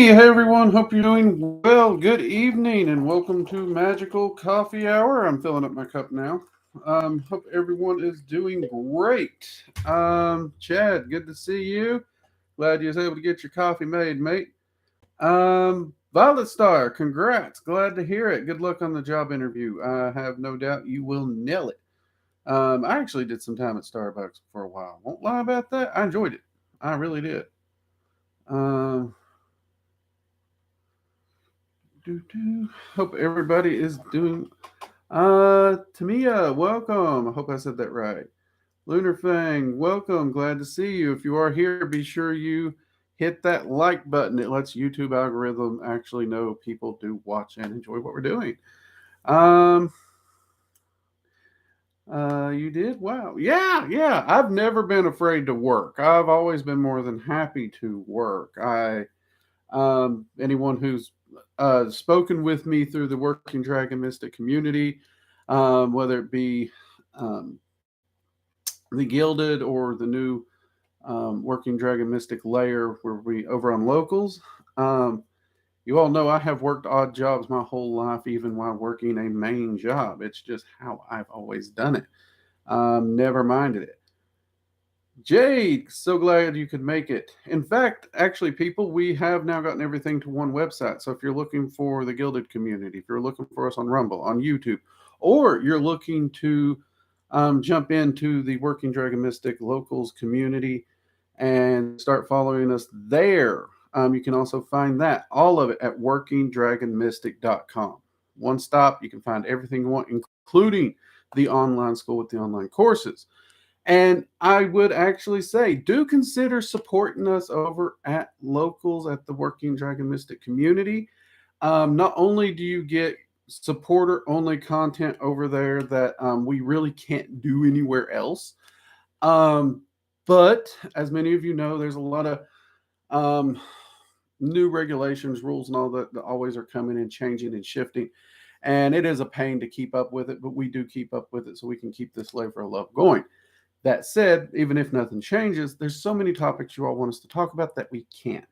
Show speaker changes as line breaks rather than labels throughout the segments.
Hey everyone, hope you're doing well. Good evening and welcome to Magical Coffee Hour. I'm filling up my cup now. Hope everyone is doing great. Chad, good to see you. Glad you was able to get your coffee made, mate. Violet Star, congrats. Glad to hear it. Good luck on the job interview. I have no doubt you will nail it. I actually did some time at Starbucks for a while. Won't lie about that. I enjoyed it. I really did. Um, Hope everybody is doing. Tamia, welcome. I hope I said that right. Lunar Fang, welcome. Glad to see you. If you are here, be sure you hit that like button. It lets YouTube algorithm actually know people do watch and enjoy what we're doing. Um, you did? Wow. Yeah. I've never been afraid to work. I've always been more than happy to work. Anyone who's spoken with me through the Working Dragon Mystic community, whether it be um, the Gilded or the new Working Dragon Mystic layer where we over on locals. Um, you all know I have worked odd jobs my whole life, even while working a main job. It's just how I've always done it. Never minded it. Jade, so glad you could make it. In fact, actually, people, we have now gotten everything to one website. So if you're looking for the Gilded community, if you're looking for us on Rumble, on YouTube, or you're looking to jump into the Working Dragon Mystic Locals community and start following us there, you can also find that, all of it at workingdragonmystic.com. One stop, you can find everything you want, including the online school with the online courses. And I would actually say, do consider supporting us over at locals at the Working Dragon Mystic community. Not only do you get supporter only content over there that we really can't do anywhere else, um, but as many of you know, there's a lot of um, new regulations, rules, and all that always are coming and changing and shifting. And it is a pain to keep up with it, but we do keep up with it so we can keep this labor of love going. That said, even if nothing changes, there's so many topics you all want us to talk about that we can't.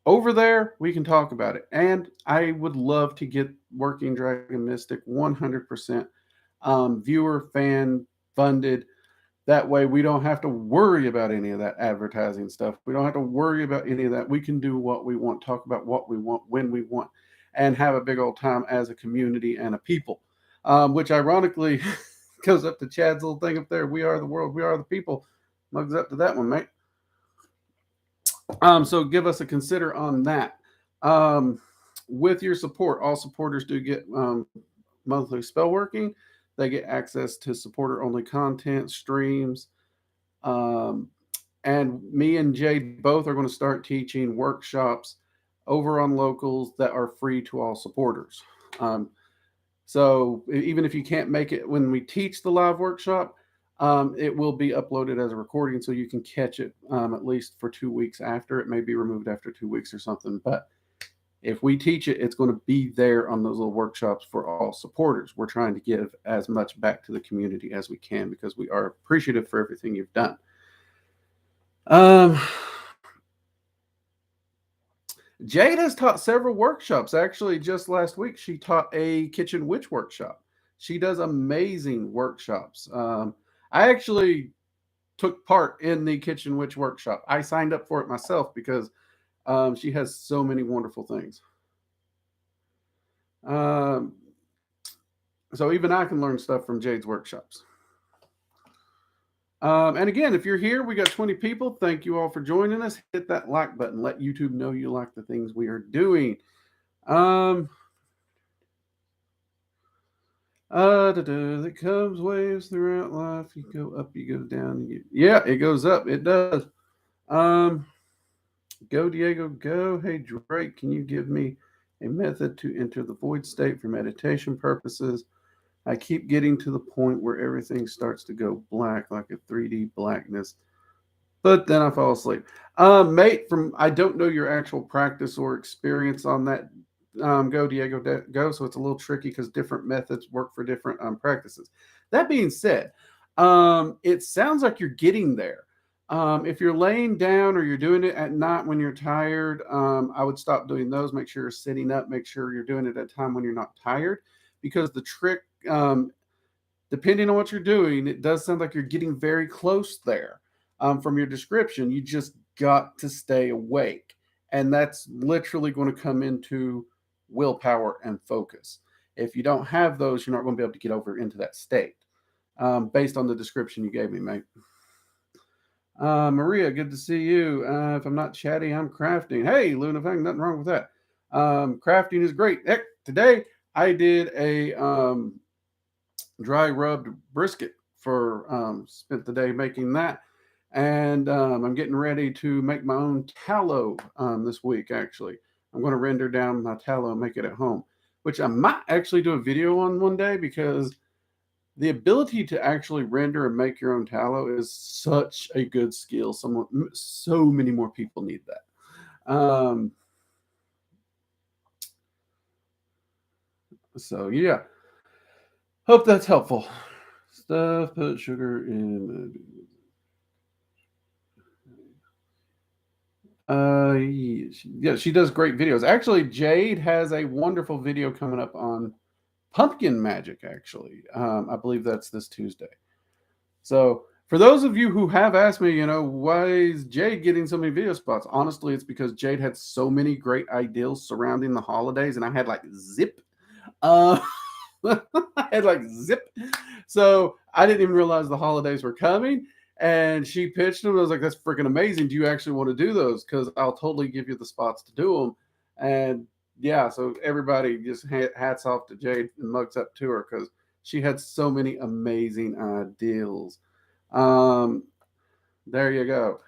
Over there, we can talk about it. And I would love to get Working Dragon Mystic 100% viewer, fan funded. That way, we don't have to worry about any of that advertising stuff. We don't have to worry about any of that. We can do what we want, talk about what we want, when we want, and have a big old time as a community and a people. Which ironically goes up to Chad's little thing up there. We are the world. We are the people. Mugs up to that one, mate. So give us a consider on that. With your support, all supporters do get monthly spell working. They get access to supporter only content, streams. Um, and me and Jade both are going to start teaching workshops over on locals that are free to all supporters. So even if you can't make it when we teach the live workshop, it will be uploaded as a recording so you can catch it at least for 2 weeks after. It may be removed after 2 weeks or something. But if we teach it, it's going to be there on those little workshops for all supporters. We're trying to give as much back to the community as we can because we are appreciative for everything you've done. Jade has taught several workshops. Actually, just last week, she taught a kitchen witch workshop. She does amazing workshops. I actually took part in the kitchen witch workshop. I signed up for it myself because she has so many wonderful things. Um, so even I can learn stuff from Jade's workshops. And again, if you're here, we got 20 people. Thank you all for joining us. Hit that like button. Let YouTube know you like the things we are doing. That comes waves throughout life. You go up, you go down. Yeah, it goes up. It does. Go, Diego, go. Hey, Drake, can you give me a method to enter the void state for meditation purposes? I keep getting to the point where everything starts to go black, like a 3D blackness, but then I fall asleep. Mate, from I don't know your actual practice or experience on that. Go, Diego, go. So it's a little tricky because different methods work for different practices. That being said, it sounds like you're getting there. If you're laying down or you're doing it at night when you're tired, I would stop doing those. Make sure you're sitting up. Make sure you're doing it at a time when you're not tired, because the trick, depending on what you're doing, it does sound like you're getting very close there. From your description, you just got to stay awake, and that's literally going to come into willpower and focus. If you don't have those, you're not going to be able to get over into that state, based on the description you gave me, mate. Maria, good to see you. If I'm not chatty, I'm crafting. Hey, Luna Fang, nothing wrong with that. Crafting is great. Heck, today I did a dry rubbed brisket for spent the day making that, and I'm getting ready to make my own tallow this week. Actually, I'm going to render down my tallow and make it at home, which I might actually do a video on one day, because the ability to actually render and make your own tallow is such a good skill. So many more people need that. So yeah, hope that's helpful. Stuff, put sugar in. Yeah, she does great videos. Actually, Jade has a wonderful video coming up on pumpkin magic. Actually, I believe that's this Tuesday. So for those of you who have asked me, why is Jade getting so many video spots? Honestly, it's because Jade had so many great ideals surrounding the holidays, and I had like zip. I had like zip. So I didn't even realize the holidays were coming. And she pitched them. I was like, that's freaking amazing. Do you actually want to do those? Because I'll totally give you the spots to do them. And yeah, so everybody just hats off to Jade and mugs up to her, because she had so many amazing ideals. There you go.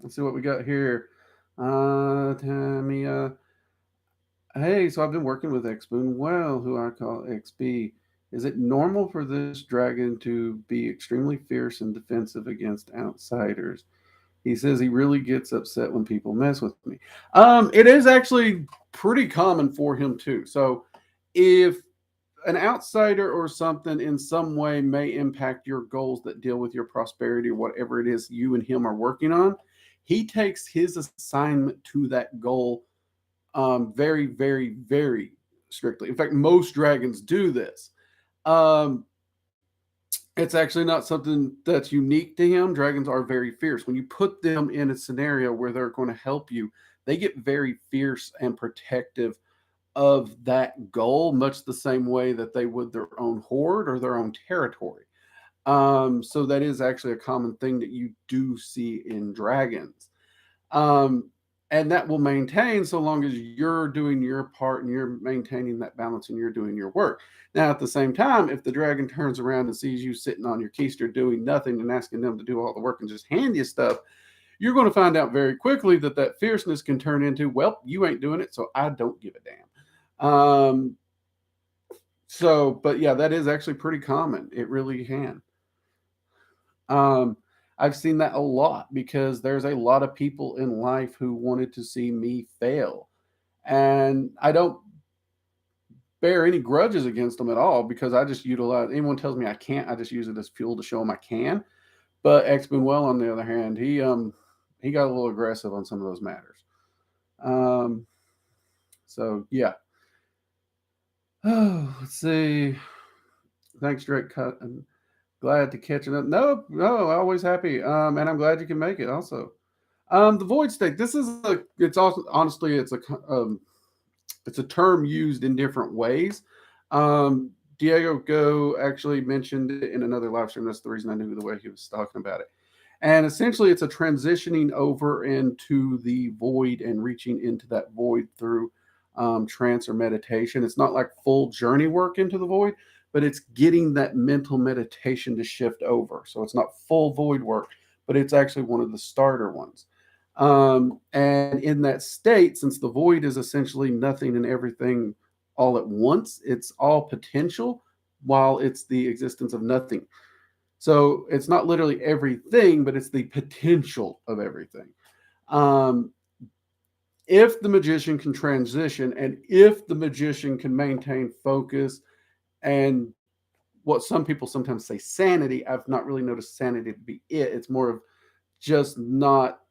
Let's see what we got here. Tamia. Hey, so I've been working with Xboon Well, who I call XB. Is it normal for this dragon to be extremely fierce and defensive against outsiders? He says he really gets upset when people mess with me. It is actually pretty common for him too. So if an outsider or something in some way may impact your goals that deal with your prosperity or whatever it is you and him are working on, he takes his assignment to that goal very, very, very strictly. In fact, most dragons do this. Um, it's actually not something that's unique to him. Dragons are very fierce. When you put them in a scenario where they're going to help you, they get very fierce and protective of that goal, much the same way that they would their own horde or their own territory. So that is actually a common thing that you do see in dragons. And that will maintain so long as you're doing your part and you're maintaining that balance and you're doing your work. Now, at the same time, if the dragon turns around and sees you sitting on your keister doing nothing and asking them to do all the work and just hand you stuff, you're going to find out very quickly that that fierceness can turn into, well, you ain't doing it, so I don't give a damn. But yeah, that is actually pretty common. It really can. I've seen that a lot, because there's a lot of people in life who wanted to see me fail. And I don't bear any grudges against them at all, because I just utilize, anyone tells me I can't, I just use it as fuel to show them I can. But X Well, on the other hand, he got a little aggressive on some of those matters. So yeah. Oh, let's see. Thanks, Drake Cut. I'm glad to catch it up. No, always happy. And I'm glad you can make it also. The void state. This is it's also, honestly, it's a term used in different ways. Diego Go actually mentioned it in another live stream. That's the reason I knew the way he was talking about it. And essentially, it's a transitioning over into the void and reaching into that void through trance or meditation. It's not like full journey work into the void, but it's getting that mental meditation to shift over. So it's not full void work, but it's actually one of the starter ones. And in that state, since the void is essentially nothing and everything all at once, it's all potential while it's the existence of nothing. So it's not literally everything, but it's the potential of everything. if the magician can transition, and if the magician can maintain focus and what some people sometimes say sanity, I've not really noticed sanity to be it. It's more of just not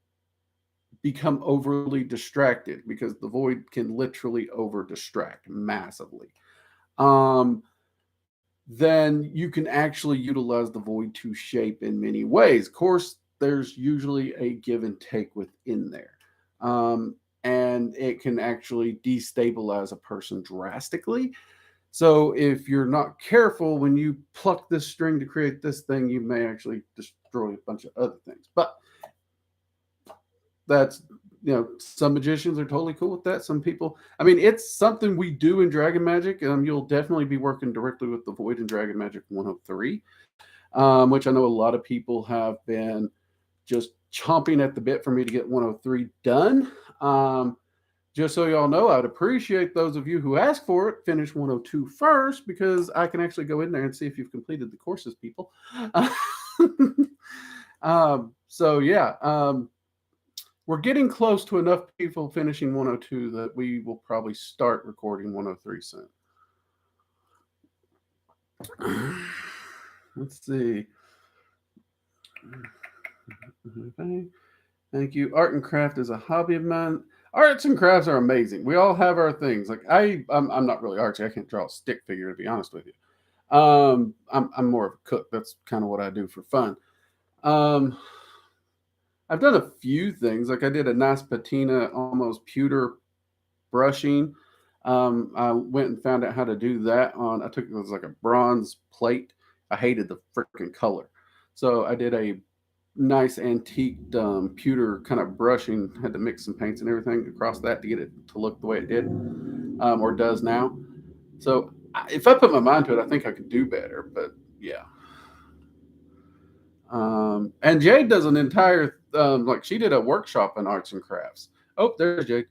become overly distracted, because the void can literally over distract massively. Um, then you can actually utilize the void to shape in many ways. Of course, there's usually a give and take within there. And it can actually destabilize a person drastically. So if you're not careful, when you pluck this string to create this thing, you may actually destroy a bunch of other things. But that's, some magicians are totally cool with that. Some people, I mean, it's something we do in Dragon Magic. You'll definitely be working directly with the Void in Dragon Magic 103, which I know a lot of people have been just chomping at the bit for me to get 103 done. Just so y'all know, I'd appreciate those of you who ask for it finish 102 first, because I can actually go in there and see if you've completed the courses, people. So yeah, we're getting close to enough people finishing 102 that we will probably start recording 103 soon. Let's see. Thank you. Art and craft is a hobby of mine. Arts and crafts are amazing. We all have our things. Like I'm not really artsy. I can't draw a stick figure, to be honest with you. I'm more of a cook. That's kind of what I do for fun. I've done a few things. Like I did a nice patina, almost pewter brushing. I went and found out how to do that on. I took it was like a bronze plate. I hated the freaking color, so I did a nice antique pewter kind of brushing. Had to mix some paints and everything across that to get it to look the way it did, or does now. So if I put my mind to it, I think I could do better. But yeah. And Jade does an entire like she did a workshop in arts and crafts. Oh, there's Jade.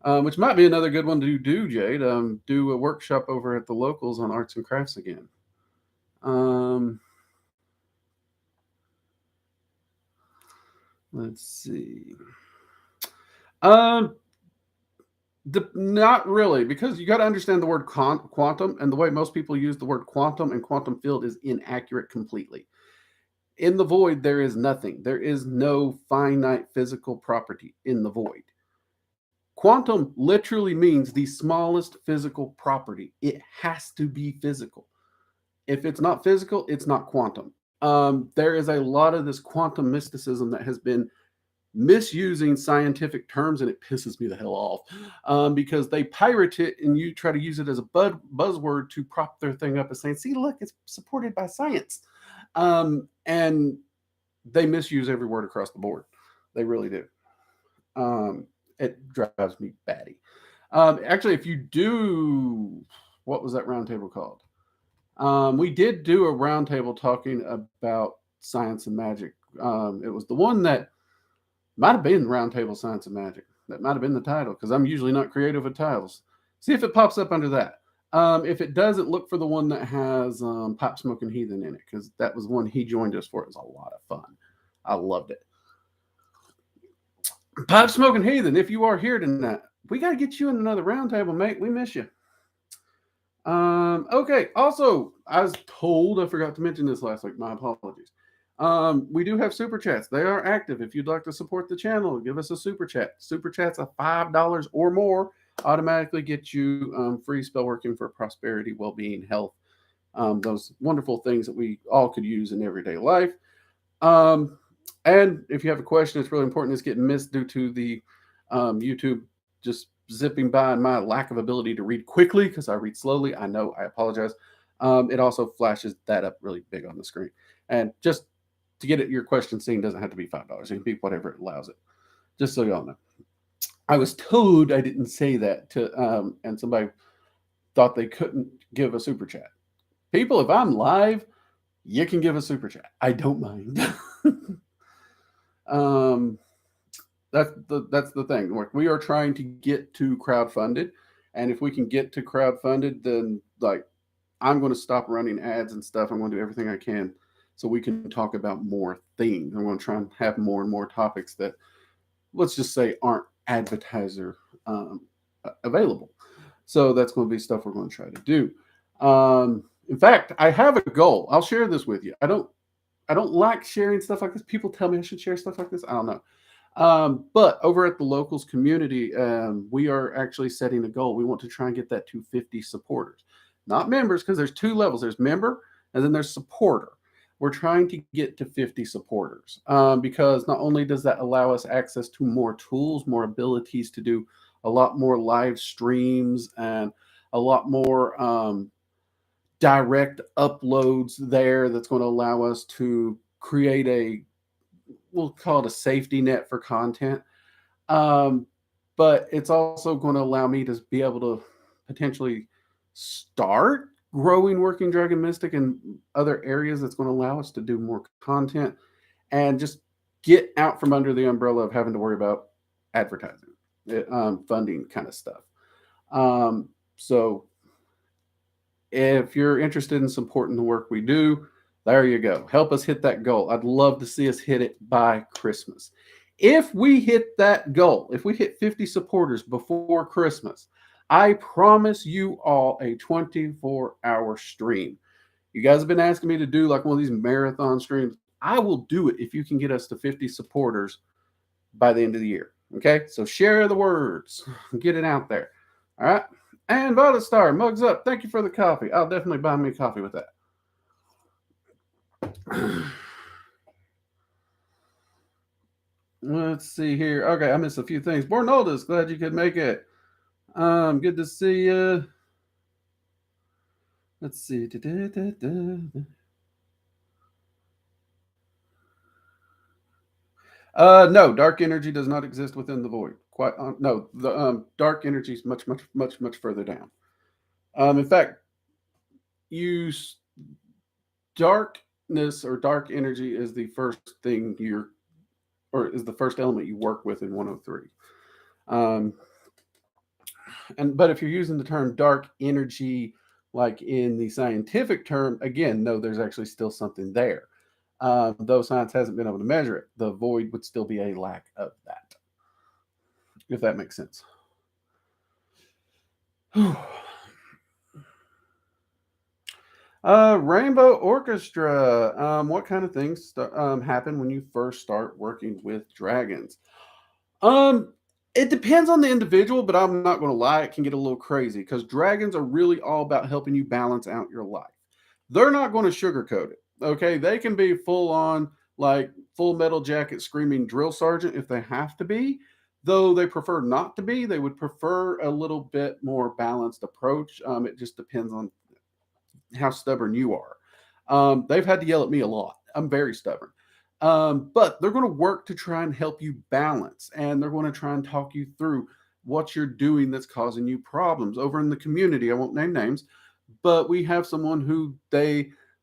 Which might be another good one to do, Jade. Do a workshop over at the locals on arts and crafts again. Let's see. Not really, because you got to understand the word quantum, and the way most people use the word quantum and quantum field is inaccurate completely. In the void, there is nothing. There is no finite physical property in the void. Quantum literally means the smallest physical property. It has to be physical. If it's not physical, it's not quantum. There is a lot of this quantum mysticism that has been misusing scientific terms, and it pisses me the hell off, because they pirate it and you try to use it as a buzzword to prop their thing up as saying, see, look, it's supported by science. And they misuse every word across the board. They really do. It drives me batty. Actually, if you do, what was that roundtable called? We did do a roundtable talking about science and magic. It was the one that might have been Roundtable Science and Magic. That might have been the title, because I'm usually not creative with titles. See if it pops up under that. If it doesn't, look for the one that has Pipe Smoking Heathen in it, because that was one he joined us for. It was a lot of fun. I loved it. Pipe Smoking Heathen, if you are here tonight, we got to get you in another roundtable, mate. We miss you. Okay. Also, I was told, I forgot to mention this last week. My apologies. We do have super chats. They are active. If you'd like to support the channel, give us a super chat. Super chats of $5 or more automatically get you free spell working for prosperity, well-being, health, those wonderful things that we all could use in everyday life. And if you have a question, it's really important. It's getting missed due to the YouTube just zipping by and my lack of ability to read quickly, because I read slowly. I know, I apologize. It also flashes that up really big on the screen. And just to get it, your question seen doesn't have to be $5. It can be whatever it allows it. Just so y'all know. I was told I didn't say that to, and somebody thought they couldn't give a super chat. People, if I'm live, you can give a super chat. I don't mind. That's the thing. We are trying to get to crowdfunded, and if we can get to crowdfunded, then like I'm going to stop running ads and stuff. I'm going to do everything I can so we can talk about more things. I'm going to try and have more and more topics that, let's just say, aren't advertiser available. So that's going to be stuff we're going to try to do. In fact, I have a goal. I'll share this with you. I don't like sharing stuff like this. People tell me I should share stuff like this. I don't know. But over at the locals community, we are actually setting a goal. We want to try and get that to 50 supporters, not members, because there's two levels. There's member and then there's supporter. We're trying to get to 50 supporters because not only does that allow us access to more tools, more abilities to do a lot more live streams and a lot more direct uploads there that's going to allow us to create we'll call it a safety net for content. But it's also going to allow me to be able to potentially start growing Working Dragon Mystic in other areas that's going to allow us to do more content and just get out from under the umbrella of having to worry about advertising, funding kind of stuff. So if you're interested in supporting the work we do, there you go. Help us hit that goal. I'd love to see us hit it by Christmas. If we hit that goal, if we hit 50 supporters before Christmas, I promise you all a 24-hour stream. You guys have been asking me to do like one of these marathon streams. I will do it if you can get us to 50 supporters by the end of the year. Okay, so share the words, get it out there. All right. And Violet Star, mugs up. Thank you for the coffee. I'll definitely buy me a coffee with that. Let's see here. Okay, I missed a few things. Bornoldus, glad you could make it. Good to see you. Let's see. No, dark energy does not exist within the void. No, the dark energy is much further down. In fact, darkness or dark energy is the first thing is the first element you work with in 103. But if you're using the term dark energy, like in the scientific term, again, no, there's actually still something there. Though science hasn't been able to measure it, the void would still be a lack of that, if that makes sense. Rainbow Orchestra. What kind of things happen when you first start working with dragons? It depends on the individual, but I'm not going to lie, it can get a little crazy because dragons are really all about helping you balance out your life. They're not going to sugarcoat it. Okay, they can be full on like Full Metal Jacket screaming drill sergeant if they have to be, though they prefer not to be. They would prefer a little bit more balanced approach. It just depends on how stubborn you are. They've had to yell at me a lot. I'm very stubborn. But they're going to work to try and help you balance, and they're going to try and talk you through what you're doing that's causing you problems. Over in the community, I won't name names, but we have someone who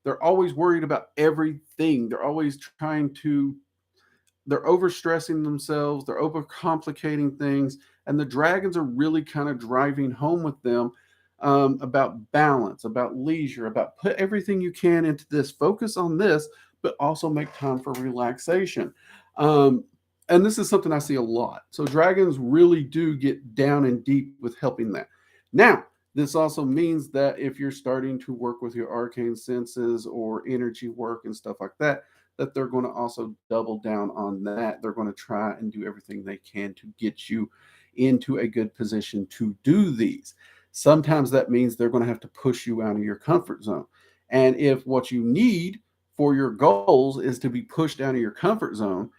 they're always worried about everything. They're always they're overstressing themselves. They're overcomplicating things. And the dragons are really kind of driving home with them about balance, about leisure, about put everything you can into this, focus on this, but also make time for relaxation. And this is something I see a lot. So dragons really do get down and deep with helping that. Now, this also means that if you're starting to work with your arcane senses or energy work and stuff like that, that they're going to also double down on that. They're going to try and do everything they can to get you into a good position to do these. Sometimes that means they're going to have to push you out of your comfort zone. And if what you need for your goals is to be pushed out of your comfort zone,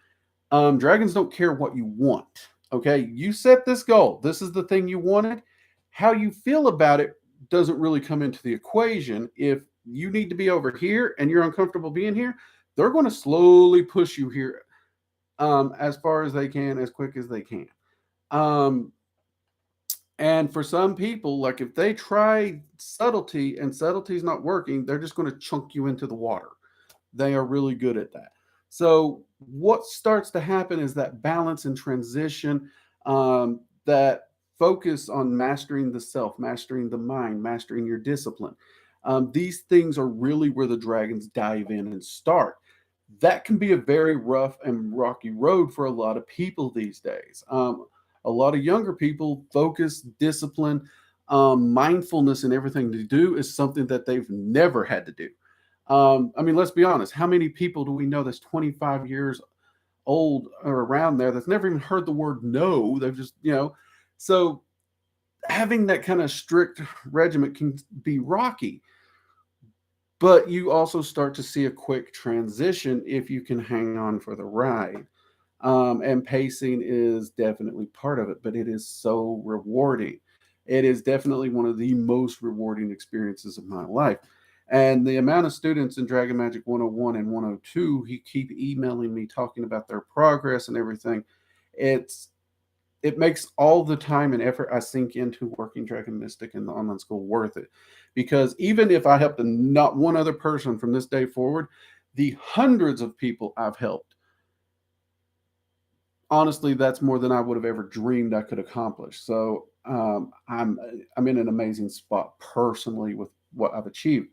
dragons don't care what you want. Okay, you set this goal. This is the thing you wanted. How you feel about it doesn't really come into the equation. If you need to be over here and you're uncomfortable being here, they're going to slowly push you here as far as they can, as quick as they can. And for some people, like if they try subtlety and subtlety's not working, they're just going to chunk you into the water. They are really good at that. So what starts to happen is that balance and transition, that focus on mastering the self, mastering the mind, mastering your discipline. These things are really where the dragons dive in and start. That can be a very rough and rocky road for a lot of people these days. A lot of younger people, focus, discipline, mindfulness, and everything to do is something that they've never had to do. I mean, let's be honest. How many people do we know that's 25 years old or around there that's never even heard the word no? They've just, so having that kind of strict regiment can be rocky, but you also start to see a quick transition if you can hang on for the ride. And pacing is definitely part of it, but it is so rewarding. It is definitely one of the most rewarding experiences of my life. And the amount of students in Dragon Magic 101 and 102 who keep emailing me talking about their progress and everything, it makes all the time and effort I sink into working Dragon Mystic in the online school worth it. Because even if I helped not one other person from this day forward, the hundreds of people I've helped, honestly, that's more than I would have ever dreamed I could accomplish. So I'm in an amazing spot personally with what I've achieved.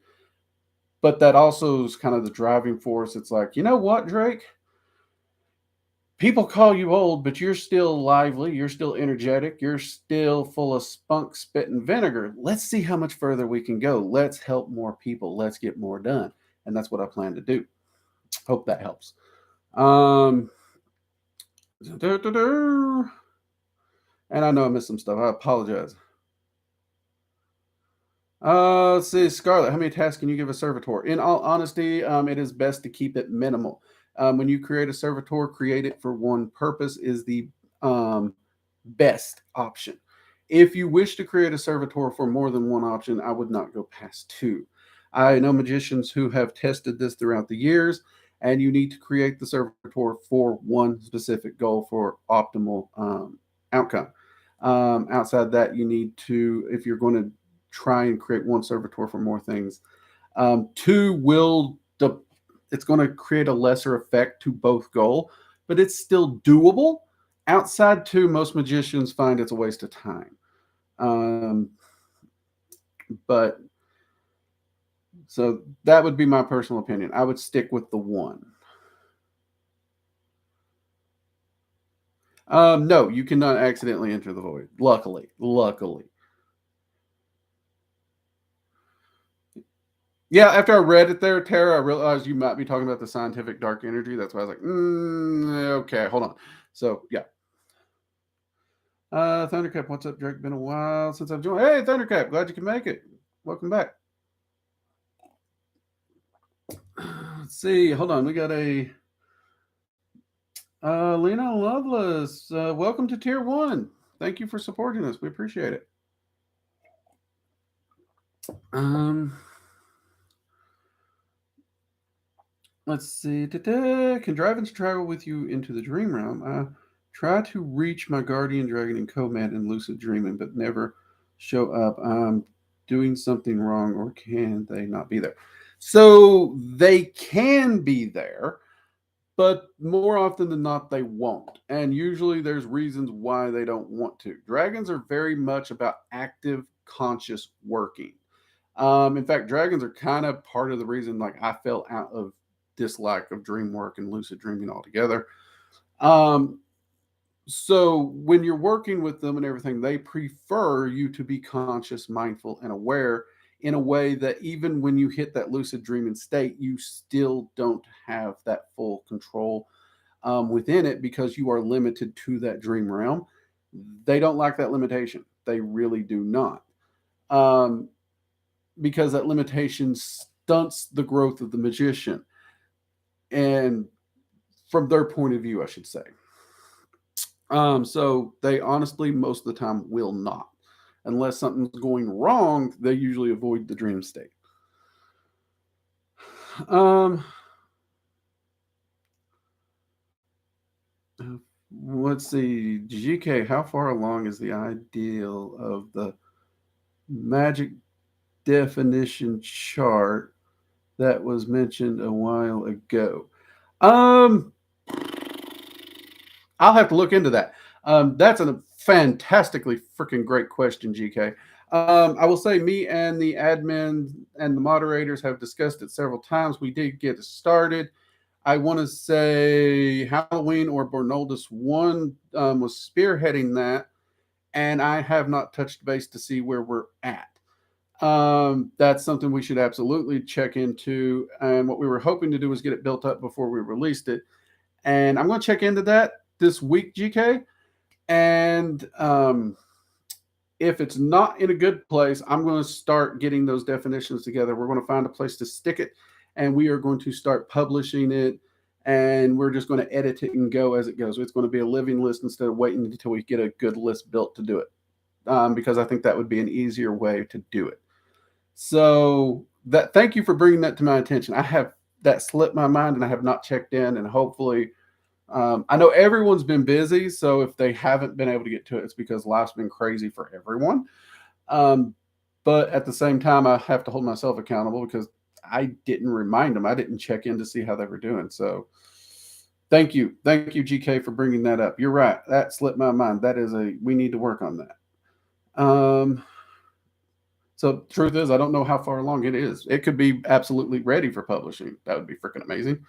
But that also is kind of the driving force. It's like, you know what, Drake? People call you old, but you're still lively. You're still energetic. You're still full of spunk, spit, and vinegar. Let's see how much further we can go. Let's help more people. Let's get more done. And that's what I plan to do. Hope that helps. And I know I missed some stuff. I apologize. Let's see, Scarlett, how many tasks can you give a servitor? In all honesty, it is best to keep it minimal. When you create a servitor, create it for one purpose is the best option. If you wish to create a servitor for more than one option, I would not go past two. I know magicians who have tested this throughout the years, and you need to create the servitor for one specific goal for optimal outcome. Outside that, you need to, if you're going to try and create one servitor for more things, two will it's going to create a lesser effect to both goal, but it's still doable. Outside two, most magicians find it's a waste of time. But so that would be my personal opinion. I would stick with the one. No, you cannot accidentally enter the void. Luckily. Yeah, after I read it there, Tara, I realized you might be talking about the scientific dark energy. That's why I was like, okay, hold on. So, yeah. Thundercap, what's up, Drake? Been a while since I've joined. Hey, Thundercap, glad you can make it. Welcome back. Let's see. Hold on. We got a Lena Loveless. Welcome to Tier 1. Thank you for supporting us. We appreciate it. Let's see. Can dragons travel with you into the dream realm? Try to reach my guardian dragon in Command and lucid dreaming, but never show up. I'm doing something wrong, or can they not be there? So they can be there, but more often than not, they won't. And usually there's reasons why they don't want to. Dragons are very much about active, conscious working. In fact, dragons are kind of part of the reason like I fell out of dislike of dream work and lucid dreaming altogether. So when you're working with them and everything, they prefer you to be conscious, mindful, and aware in a way that even when you hit that lucid dreaming state, you still don't have that full control within it because you are limited to that dream realm. They don't like that limitation. They really do not. Because that limitation stunts the growth of the magician. And from their point of view, I should say. So they honestly, most of the time, will not. Unless something's going wrong, they usually avoid the dream state. Let's see. GK, how far along is the ideal of the Magick definition chart that was mentioned a while ago? I'll have to look into that. That's a fantastically freaking great question, GK. I will say me and the admin and the moderators have discussed it several times. We did get it started. I want to say Halloween or Bernoldus one was spearheading that, and I have not touched base to see where we're at. That's something we should absolutely check into. And what we were hoping to do was get it built up before we released it. And I'm going to check into that this week, GK. And if it's not in a good place, I'm going to start getting those definitions together. We're going to find a place to stick it, and we are going to start publishing it. And we're just going to edit it and go as it goes. It's going to be a living list instead of waiting until we get a good list built to do it, because I think that would be an easier way to do it. So thank you for bringing that to my attention. That slipped my mind, and I have not checked in, and hopefully, I know everyone's been busy. So if they haven't been able to get to it, it's because life's been crazy for everyone. But at the same time, I have to hold myself accountable because I didn't remind them. I didn't check in to see how they were doing. So thank you, GK, for bringing that up. You're right. That slipped my mind. We need to work on that. So truth is, I don't know how far along it is. It could be absolutely ready for publishing. That would be freaking amazing.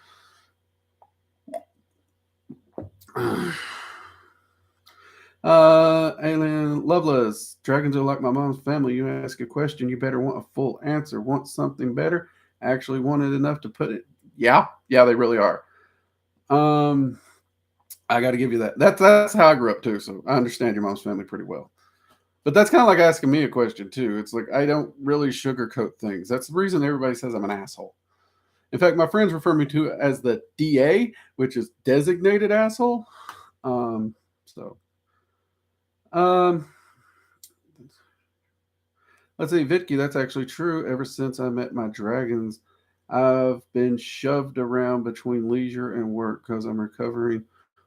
Alien Loveless, dragons are like my mom's family. You ask a question, you better want a full answer. Want something better? Actually wanted enough to put it. Yeah, they really are. I got to give you that. That's how I grew up too. So I understand your mom's family pretty well. But that's kind of like asking me a question too. It's like I don't really sugarcoat things. That's the reason everybody says I'm an asshole. In fact, my friends refer me to it as the DA, which is designated asshole. Let's see, Vitke, that's actually true. Ever since I met my dragons, I've been shoved around between leisure and work because I'm recovering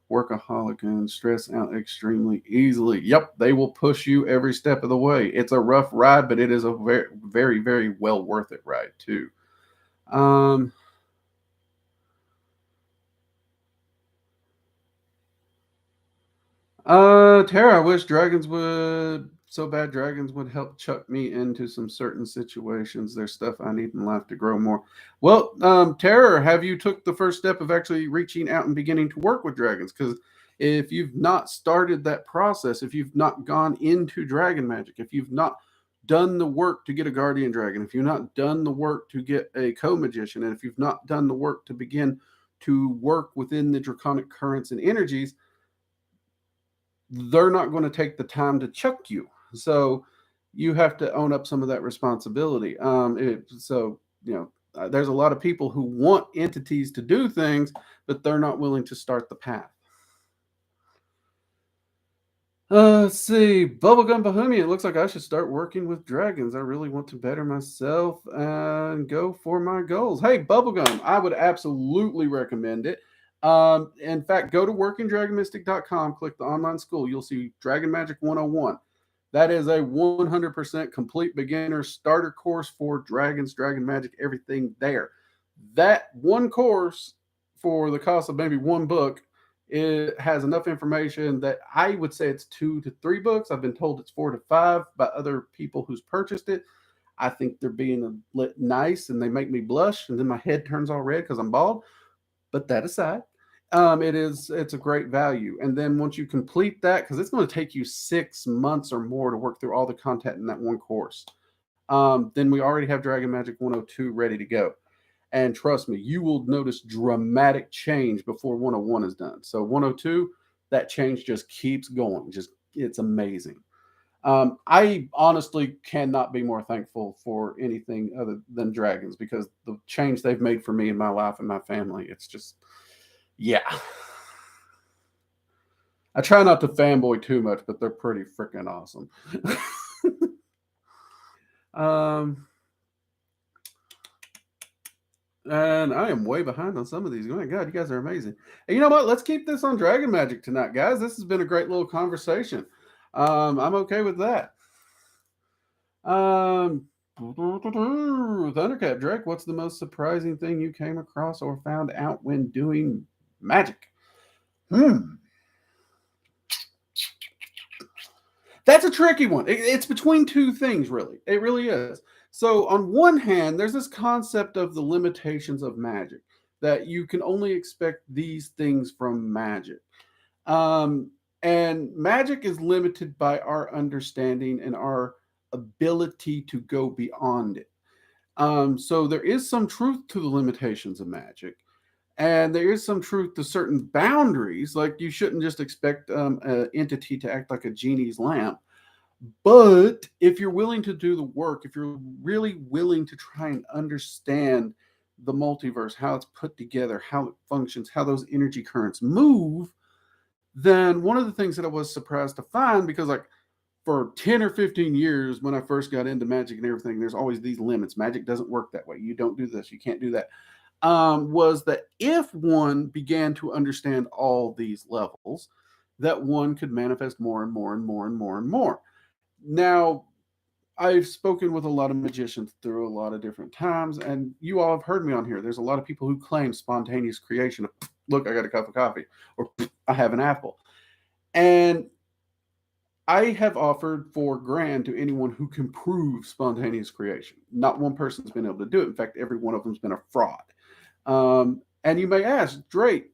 workaholic and stress out extremely easily. Yep, they will push you every step of the way. It's a rough ride, but it is a very, very, very well worth it ride too. Tara, I wish dragons would help chuck me into some certain situations. There's stuff I need in life to grow more. Well, Tara, have you took the first step of actually reaching out and beginning to work with dragons? Because if you've not started that process, if you've not gone into dragon magic, if you've not done the work to get a guardian dragon, if you've not done the work to get a co-magician, and if you've not done the work to begin to work within the draconic currents and energies, they're not going to take the time to chuck you. So you have to own up some of that responsibility. There's a lot of people who want entities to do things, but they're not willing to start the path. Let's see. Bubblegum Bohemian. It looks like I should start working with dragons. I really want to better myself and go for my goals. Hey, Bubblegum, I would absolutely recommend it. In fact, go to workingdragonmystic.com, click the online school. You'll see Dragon Magic 101. That is a 100% complete beginner starter course for dragons, dragon magic, everything there. That one course, for the cost of maybe one book, it has enough information that I would say it's 2 to 3 books. I've been told it's 4 to 5 by other people who's purchased it. I think they're being nice and they make me blush, and then my head turns all red because I'm bald. But that aside, it's a great value. And then once you complete that, because it's going to take you 6 months or more to work through all the content in that one course, then we already have Dragon Magic 102 ready to go. And trust me, you will notice dramatic change before 101 is done. So 102, that change just keeps going. It's amazing. I honestly cannot be more thankful for anything other than dragons, because the change they've made for me in my life and my family, it's just, yeah. I try not to fanboy too much, but they're pretty freaking awesome. And I am way behind on some of these. Oh my God, you guys are amazing. And you know what? Let's keep this on Dragon Magic tonight, guys. This has been a great little conversation. I'm okay with that. Thundercat, Drake, what's the most surprising thing you came across or found out when doing magic? That's a tricky one. It's between two things, really. It really is. So on one hand, there's this concept of the limitations of magic. that you can only expect these things from magic. Um, and magic is limited by our understanding and our ability to go beyond it. So there is some truth to the limitations of magic, and there is some truth to certain boundaries. Like you shouldn't just expect an entity to act like a genie's lamp. But if you're willing to do the work, if you're really willing to try and understand the multiverse, how it's put together, how it functions, how those energy currents move, then one of the things that I was surprised to find, because like for 10 or 15 years when I first got into magic and everything, there's always these limits. Magic doesn't work that way. You don't do this, you can't do that. Was that if one began to understand all these levels, that one could manifest more and more and more and more and more. Now, I've spoken with a lot of magicians through a lot of different times, and you all have heard me on here. There's a lot of people who claim spontaneous creation. Look, I got a cup of coffee, or I have an apple. And I have offered 4 grand to anyone who can prove spontaneous creation. Not one person's been able to do it. In fact, every one of them's been a fraud. And you may ask, Drake,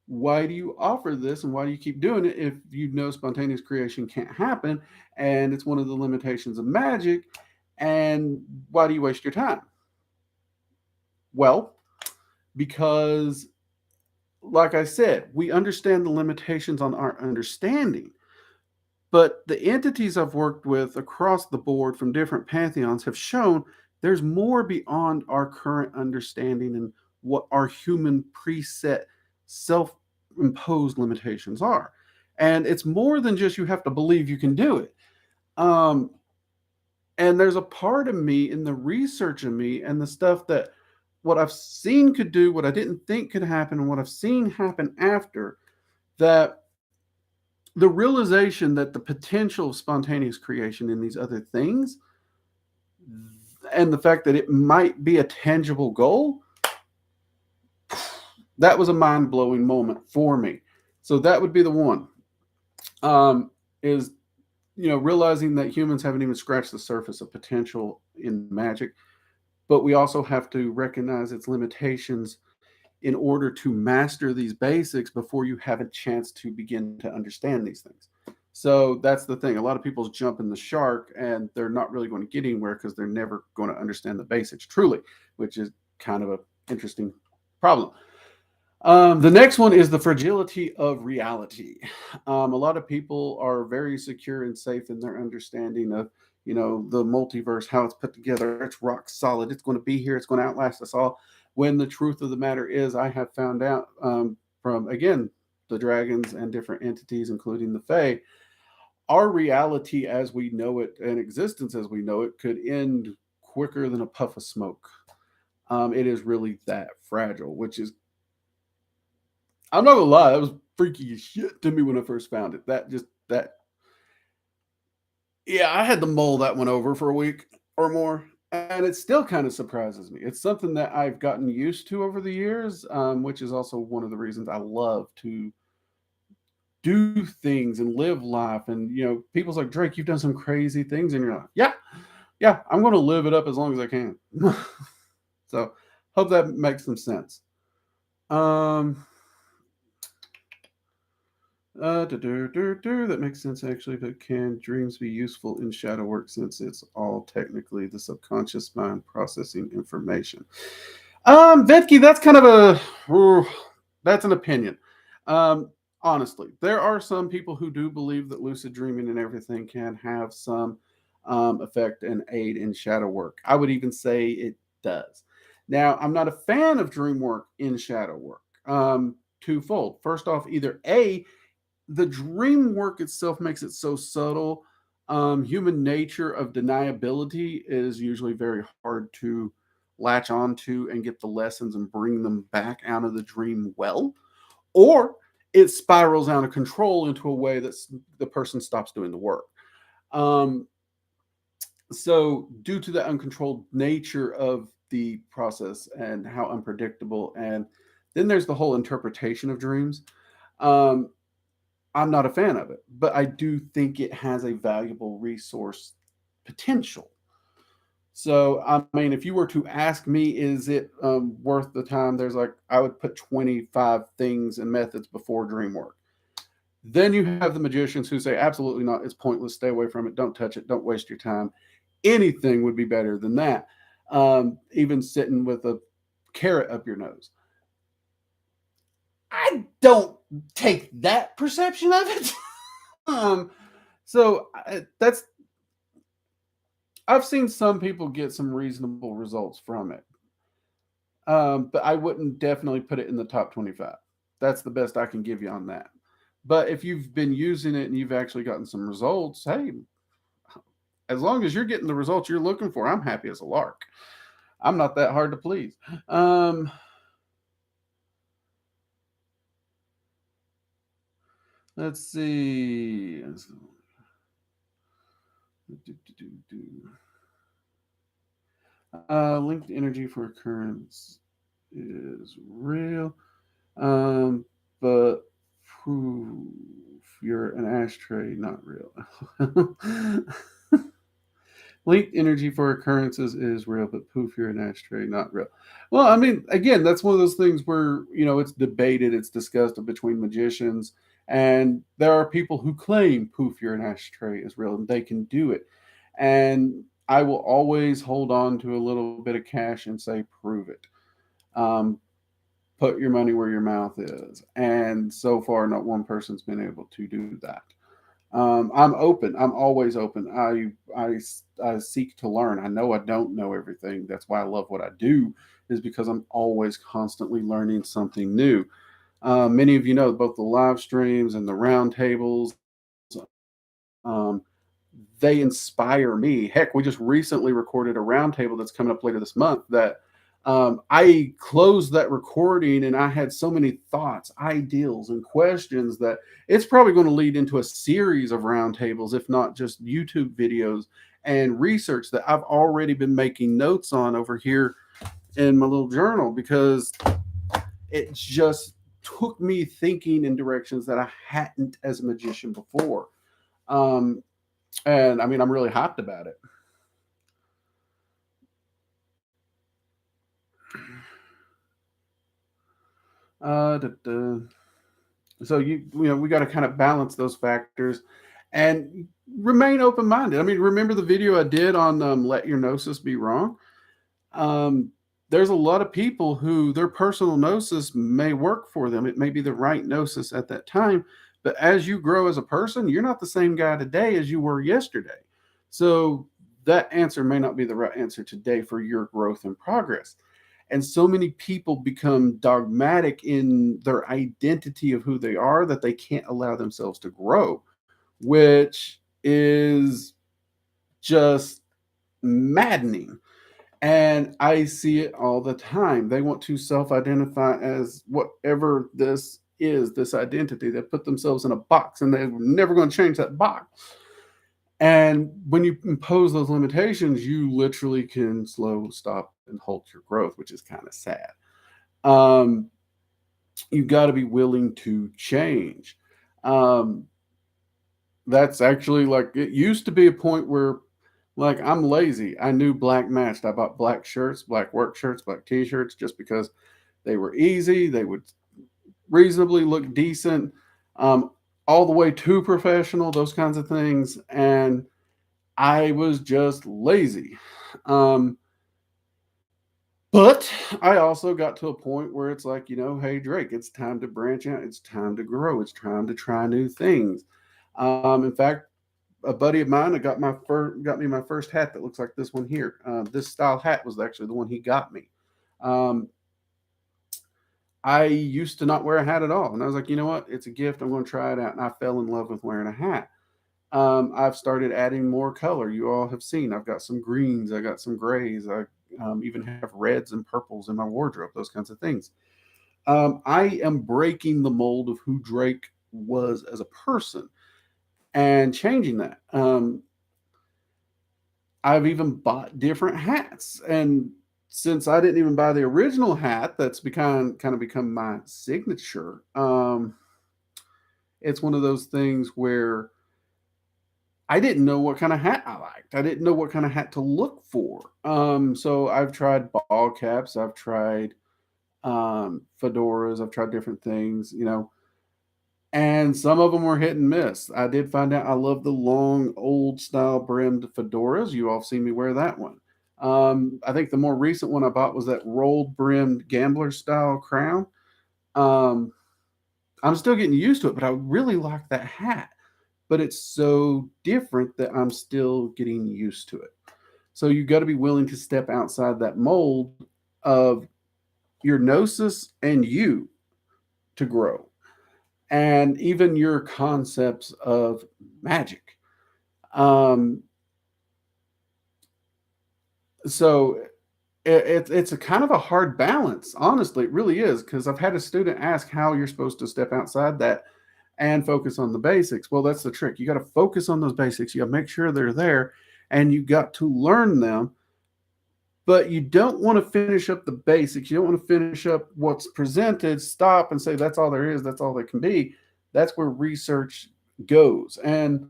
why do you offer this and why do you keep doing it if you know spontaneous creation can't happen and it's one of the limitations of magic? And why do you waste your time? Well, because, like I said, we understand the limitations on our understanding. But the entities I've worked with across the board from different pantheons have shown there's more beyond our current understanding and what our human preset self imposed limitations are. And it's more than just you have to believe you can do it. Um, and there's a part of me in the research of me and the stuff that what I've seen could do, what I didn't think could happen, and what I've seen happen after, that the realization that the potential of spontaneous creation in these other things and the fact that it might be a tangible goal, that was a mind-blowing moment for me. So that would be the one, is realizing that humans haven't even scratched the surface of potential in magic, but we also have to recognize its limitations in order to master these basics before you have a chance to begin to understand these things. So that's the thing. A lot of people jump in the shark and they're not really going to get anywhere because they're never going to understand the basics truly, which is kind of an interesting problem. The next one is the fragility of reality. A lot of people are very secure and safe in their understanding of, the multiverse, how it's put together. It's rock solid. It's going to be here. It's going to outlast us all. When the truth of the matter is, I have found out from, again, the dragons and different entities, including the Fae, our reality as we know it and existence as we know it could end quicker than a puff of smoke. It is really that fragile, which is, I'm not gonna lie, that was freaky as shit to me when I first found it. Yeah, I had to mull that one over for a week or more, and it still kind of surprises me. It's something that I've gotten used to over the years, which is also one of the reasons I love to do things and live life. And people's like, Drake, you've done some crazy things, and you're like, yeah, I'm going to live it up as long as I can. So, hope that makes some sense. That makes sense actually, but can dreams be useful in shadow work since it's all technically the subconscious mind processing information? Vetki, that's kind of that's an opinion. Honestly, there are some people who do believe that lucid dreaming and everything can have some effect and aid in shadow work. I would even say it does. Now, I'm not a fan of dream work in shadow work. Twofold. First off, either A, the dream work itself makes it so subtle. Human nature of deniability is usually very hard to latch onto and get the lessons and bring them back out of the dream well, or it spirals out of control into a way that the person stops doing the work. So due to the uncontrolled nature of the process and how unpredictable, and then there's the whole interpretation of dreams. I'm not a fan of it, but I do think it has a valuable resource potential. So, I mean, if you were to ask me, is it worth the time? There's like, I would put 25 things and methods before dream work. Then you have the magicians who say, absolutely not. It's pointless. Stay away from it. Don't touch it. Don't waste your time. Anything would be better than that. Even sitting with a carrot up your nose. I don't take that perception of it. So that's, I've seen some people get some reasonable results from it. But I wouldn't definitely put it in the top 25. That's the best I can give you on that. But if you've been using it and you've actually gotten some results, hey, as long as you're getting the results you're looking for, I'm happy as a lark. I'm not that hard to please. Let's see. Linked energy for occurrence is real. But proof you're an ashtray, not real. Linked energy for occurrences is real, but poof, you're an ashtray, not real. Well, I mean, again, that's one of those things where, it's debated, it's discussed between magicians, and there are people who claim poof, you're an ashtray is real, and they can do it. And I will always hold on to a little bit of cash and say, prove it. Put your money where your mouth is. And so far, not one person's been able to do that. I'm open. I'm always open. I seek to learn. I know I don't know everything. That's why I love what I do, is because I'm always constantly learning something new. Many of you know both the live streams and the roundtables. Um, they inspire me. Heck, we just recently recorded a roundtable that's coming up later this month that I closed that recording and I had so many thoughts, ideals, and questions that it's probably going to lead into a series of roundtables, if not just YouTube videos and research that I've already been making notes on over here in my little journal, because it just took me thinking in directions that I hadn't as a magician before. And I mean, I'm really hyped about it. So we got to kind of balance those factors and remain open minded. I mean, remember the video I did on let your gnosis be wrong? There's a lot of people who their personal gnosis may work for them. It may be the right gnosis at that time, but as you grow as a person, you're not the same guy today as you were yesterday. So that answer may not be the right answer today for your growth and progress. And so many people become dogmatic in their identity of who they are that they can't allow themselves to grow, which is just maddening. And I see it all the time. They want to self identify as whatever this is, this identity. They put themselves in a box and they're never going to change that box. And when you impose those limitations, you literally can slow, stop, and halt your growth, which is kind of sad. You've got to be willing to change. That's actually, like, it used to be a point where, like, I'm lazy. I knew black matched. I bought black shirts, black work shirts, black t-shirts, just because they were easy. They would reasonably look decent, all the way to professional, those kinds of things. And I was just lazy. But I also got to a point where it's like, hey, Drake, it's time to branch out. It's time to grow. It's time to try new things. In fact, a buddy of mine got me my first hat that looks like this one here. This style hat was actually the one he got me. I used to not wear a hat at all, and I was like, you know what? It's a gift. I'm going to try it out, and I fell in love with wearing a hat. I've started adding more color. You all have seen. I've got some greens. I got some grays. I even have reds and purples in my wardrobe. Those kinds of things. I am breaking the mold of who Drake was as a person and changing that. I've even bought different hats, and since I didn't even buy the original hat, that's kind of become my signature. It's one of those things where I didn't know what kind of hat I liked. I didn't know what kind of hat to look for. So I've tried ball caps. I've tried fedoras. I've tried different things, and some of them were hit and miss. I did find out I love the long, old style brimmed fedoras. You all seen me wear that one. I think the more recent one I bought was that rolled brimmed gambler style crown. Um, I'm still getting used to it, but I really like that hat. But it's so different that I'm still getting used to it. So you got to be willing to step outside that mold of your gnosis and you to grow, and even your concepts of magic. Um, so it's a kind of a hard balance, honestly. It really is, because I've had a student ask how you're supposed to step outside that and focus on the basics. Well, that's the trick. You got to focus on those basics. You got to make sure they're there, and you got to learn them. But you don't want to finish up the basics. You don't want to finish up what's presented, stop and say that's all there is, that's all there can be. That's where research goes. And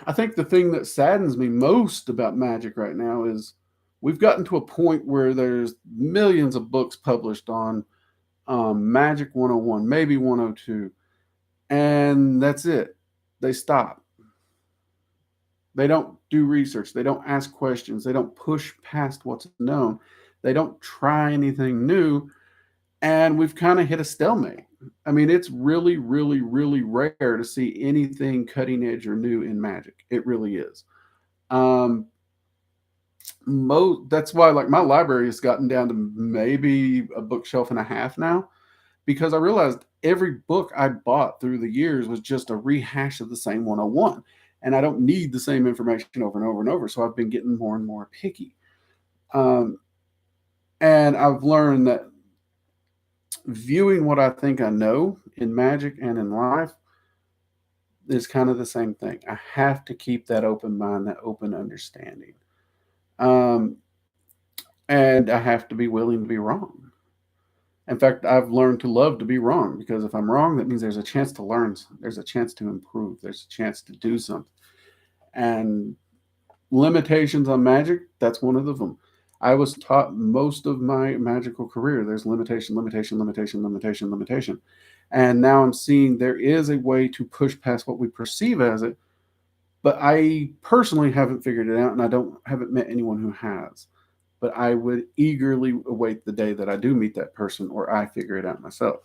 I think the thing that saddens me most about magic right now is we've gotten to a point where there's millions of books published on Magic 101, maybe 102, and that's it. They stop. They don't do research. They don't ask questions. They don't push past what's known. They don't try anything new. And we've kind of hit a stalemate. I mean, it's really, really, really rare to see anything cutting edge or new in magic. It really is. Um, that's why, like, my library has gotten down to maybe a bookshelf and a half now, because I realized every book I bought through the years was just a rehash of the same 101. And I don't need the same information over and over and over. So I've been getting more and more picky. Um, and I've learned that viewing what I think I know in magic and in life is kind of the same thing. I have to keep that open mind, that open understanding. Um, and I have to be willing to be wrong. In fact, I've learned to love to be wrong, because if I'm wrong, that means there's a chance to learn. There's a chance to improve. There's a chance to do something. And limitations on magic, that's one of them. I was taught most of my magical career there's limitation, limitation, limitation, limitation, limitation. And now I'm seeing there is a way to push past what we perceive as it, but I personally haven't figured it out, and haven't met anyone who has. But I would eagerly await the day that I do meet that person, or I figure it out myself.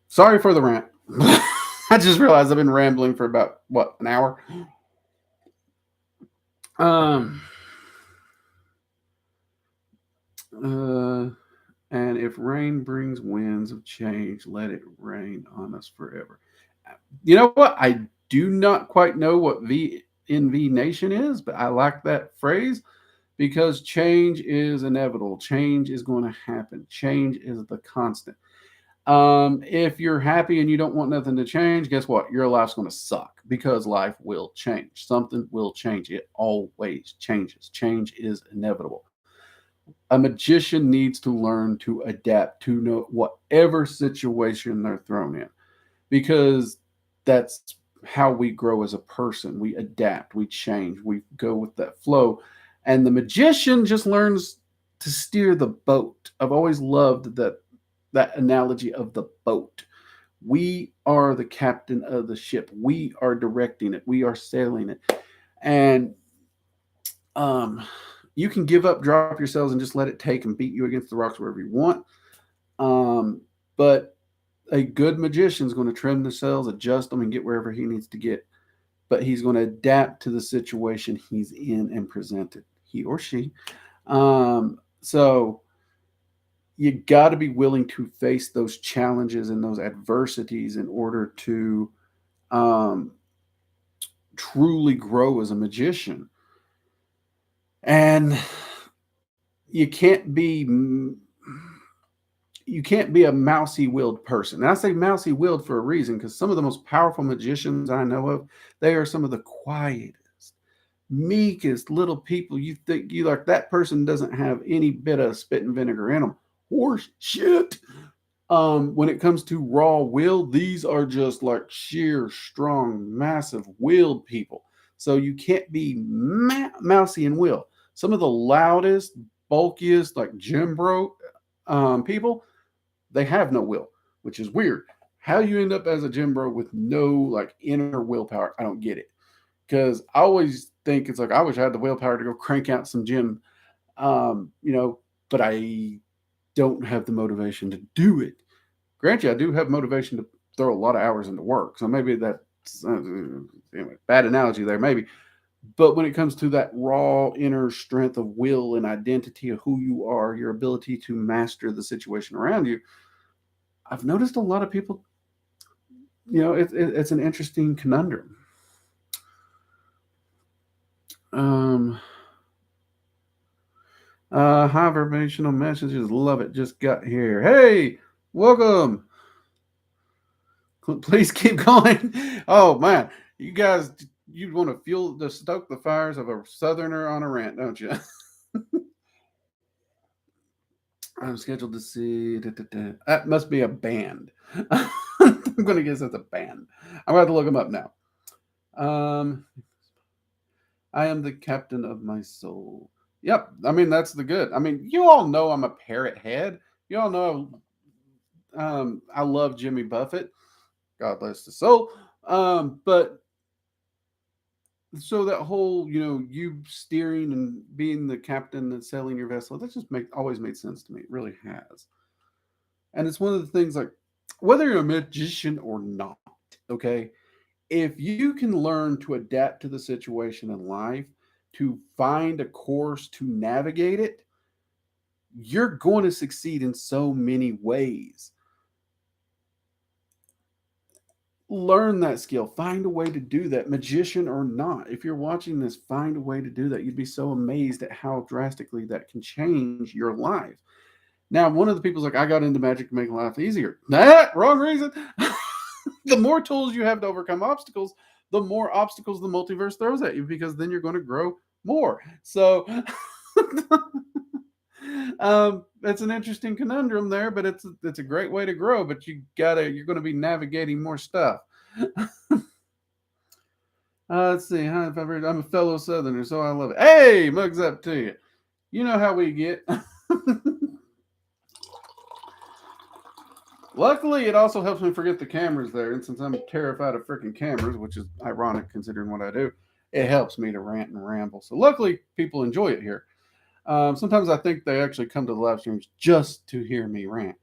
Sorry for the rant. I just realized I've been rambling for about, an hour? Um, and if rain brings winds of change, let it rain on us forever. You know what? I do not quite know what VNV Nation is, but I like that phrase, because change is inevitable. Change is going to happen. Change is the constant. If you're happy and you don't want nothing to change, guess what? Your life's going to suck, because life will change. Something will change. It always changes. Change is inevitable. A magician needs to learn to adapt to know whatever situation they're thrown in, because that's how we grow as a person. We adapt, we change, we go with that flow. And the magician just learns to steer the boat. I've always loved that analogy of the boat. We are the captain of the ship. We are directing it. We are sailing it. And you can give up, drop yourselves, and just let it take and beat you against the rocks wherever you want. But a good magician is going to trim the sails, adjust them, and get wherever he needs to get. But he's going to adapt to the situation he's in and present it, he or she. So you got to be willing to face those challenges and those adversities in order to truly grow as a magician. And you can't be a mousy-willed person. And I say mousy-willed for a reason, because some of the most powerful magicians I know of, they are some of the quietest, meekest little people. You think that person doesn't have any bit of spit and vinegar in them. Horse shit. When it comes to raw will, these are just like sheer, strong, massive willed people. So you can't be mousy in will. Some of the loudest, bulkiest, like gym bro people, they have no will, which is weird. How you end up as a gym bro with no like inner willpower, I don't get it. Because I always think it's like I wish I had the willpower to go crank out some gym, you know, but I don't have the motivation to do it. Granted, I do have motivation to throw a lot of hours into work, so maybe that's anyway, bad analogy there, maybe. But when it comes to that raw inner strength of will and identity of who you are, your ability to master the situation around you, I've noticed a lot of people. It's an interesting conundrum. Um, High vibrational messages, love it. Just got here. Hey, welcome. Please keep going. Oh man, you guys, you want to stoke the fires of a southerner on a rant, don't you? I'm scheduled to see. That must be a band. I'm gonna guess that's a band. I'm going to look them up now. I am the captain of my soul. Yep. I mean, that's the good. I mean, you all know I'm a parrot head. You all know I love Jimmy Buffett. God bless his soul. But so that whole, you steering and being the captain and sailing your vessel, that just always made sense to me. It really has. And it's one of the things like, whether you're a magician or not, okay, if you can learn to adapt to the situation in life, to find a course to navigate it, you're going to succeed in so many ways. Learn that skill. Find a way to do that, magician or not. If you're watching this, find a way to do that. You'd be so amazed at how drastically that can change your life. Now, one of the people's like, I got into magic to make life easier. Wrong reason. The more tools you have to overcome obstacles, the more obstacles the multiverse throws at you, because then you're going to grow more. So it's an interesting conundrum there, but it's a great way to grow. But you're going to be navigating more stuff. Let's see. I'm a fellow Southerner, so I love it. Hey, mugs up to you. You know how we get. Luckily, it also helps me forget the cameras there. And since I'm terrified of freaking cameras, which is ironic considering what I do, it helps me to rant and ramble. So luckily, people enjoy it here. Sometimes I think they actually come to the live streams just to hear me rant.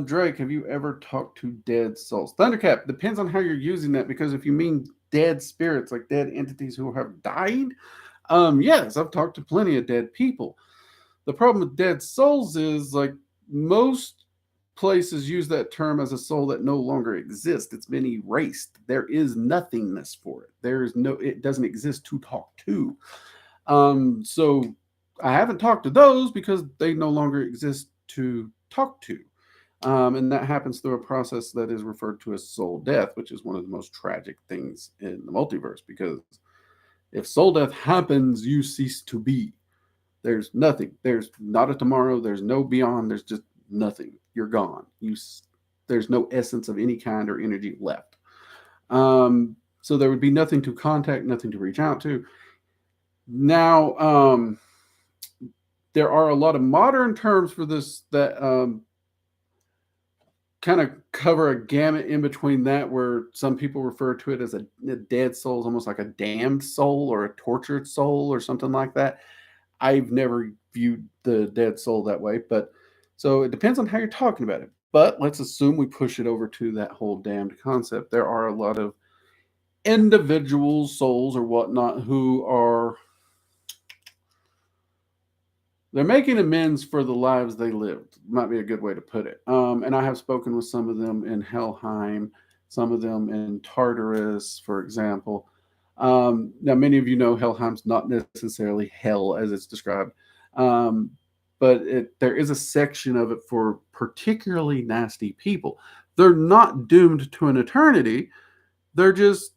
Drake, have you ever talked to dead souls? Thundercap, depends on how you're using that, because if you mean dead spirits, like dead entities who have died, yes, I've talked to plenty of dead people. The problem with dead souls is like most places use that term as a soul that no longer exists. It's been erased. There is nothingness for it. It doesn't exist to talk to. So I haven't talked to those because they no longer exist to talk to. And that happens through a process that is referred to as soul death, which is one of the most tragic things in the multiverse, because if soul death happens, you cease to be. There's nothing. There's not a tomorrow. There's no beyond. There's just nothing. You're gone. There's no essence of any kind or energy left. So there would be nothing to contact, nothing to reach out to. Now, there are a lot of modern terms for this that kind of cover a gamut in between that, where some people refer to it as a dead soul, almost like a damned soul or a tortured soul or something like that. I've never viewed the dead soul that way, but so it depends on how you're talking about it. But let's assume we push it over to that whole damned concept. There are a lot of individual souls or whatnot who they're making amends for the lives they lived. Might be a good way to put it. And I have spoken with some of them in Helheim, some of them in Tartarus, for example. Now, many of you know Helheim's not necessarily hell as it's described, but there is a section of it for particularly nasty people. They're not doomed to an eternity. They're just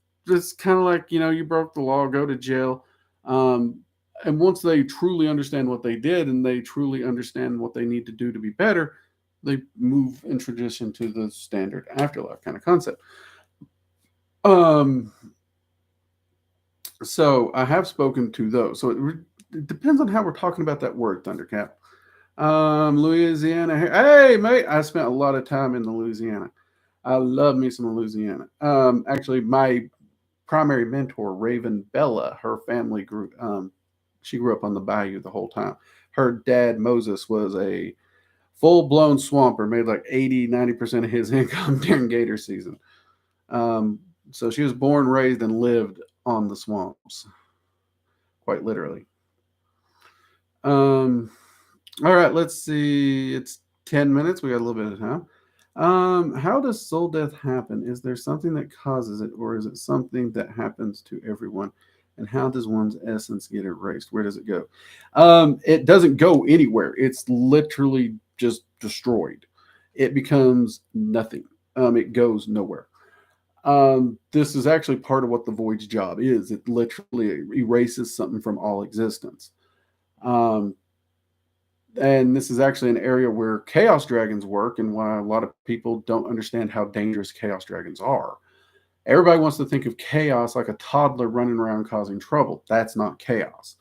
kind of like, you broke the law, go to jail. And once they truly understand what they did and they truly understand what they need to do to be better, they move and transition to the standard afterlife kind of concept. Um, so I have spoken to those. So it depends on how we're talking about that word, Thundercap. Louisiana. Hey, mate, I spent a lot of time in the Louisiana. I love me some Louisiana. Actually, my primary mentor, Raven Bella, her family grew. She grew up on the bayou the whole time. Her dad, Moses, was a full blown swamper, made like 80, 90% of his income during gator season. Um, so she was born, raised, and lived on the swamps, quite literally. Um, all right, let's see. It's 10 minutes. We got a little bit of time. How does soul death happen? Is there something that causes it, or is it something that happens to everyone? And how does one's essence get erased? Where does it go? It doesn't go anywhere. It's literally just destroyed. It becomes nothing. It goes nowhere. This is actually part of what the void's job is. It literally erases something from all existence. Um, and this is actually an area where chaos dragons work, and why a lot of people don't understand how dangerous chaos dragons are. Everybody wants to think of chaos like a toddler running around causing trouble. That's not chaos.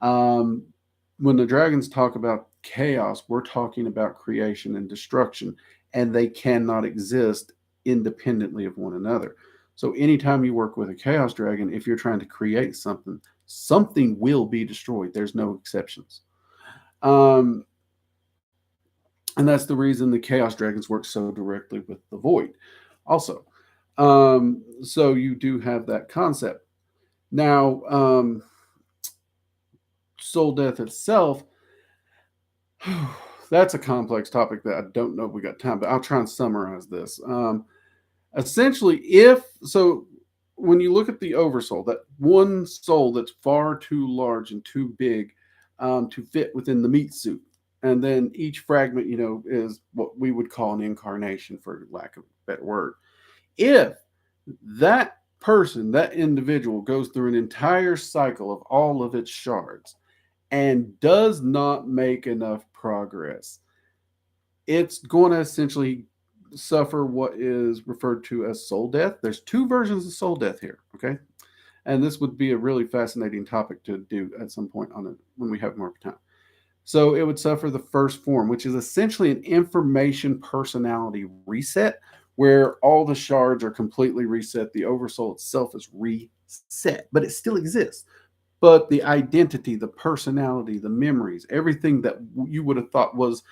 Um, when the dragons talk about chaos, we're talking about creation and destruction, and they cannot exist independently of one another. So, anytime you work with a chaos dragon, if you're trying to create something, something will be destroyed. There's no exceptions. Um, and that's the reason the chaos dragons work so directly with the void. Also, so you do have that concept. Now, soul death itself, that's a complex topic that I don't know if we got time, but I'll try and summarize this. Essentially, if so, when you look at the oversoul, that one soul that's far too large and too big to fit within the meat suit, and then each fragment, is what we would call an incarnation, for lack of a better word. If that person, that individual, goes through an entire cycle of all of its shards and does not make enough progress, it's going to essentially suffer what is referred to as soul death. There's two versions of soul death here, okay? And this would be a really fascinating topic to do at some point on it when we have more time. So it would suffer the first form, which is essentially an information personality reset, where all the shards are completely reset. The oversoul itself is reset, but it still exists. But the identity, the personality, the memories, everything that you would have thought was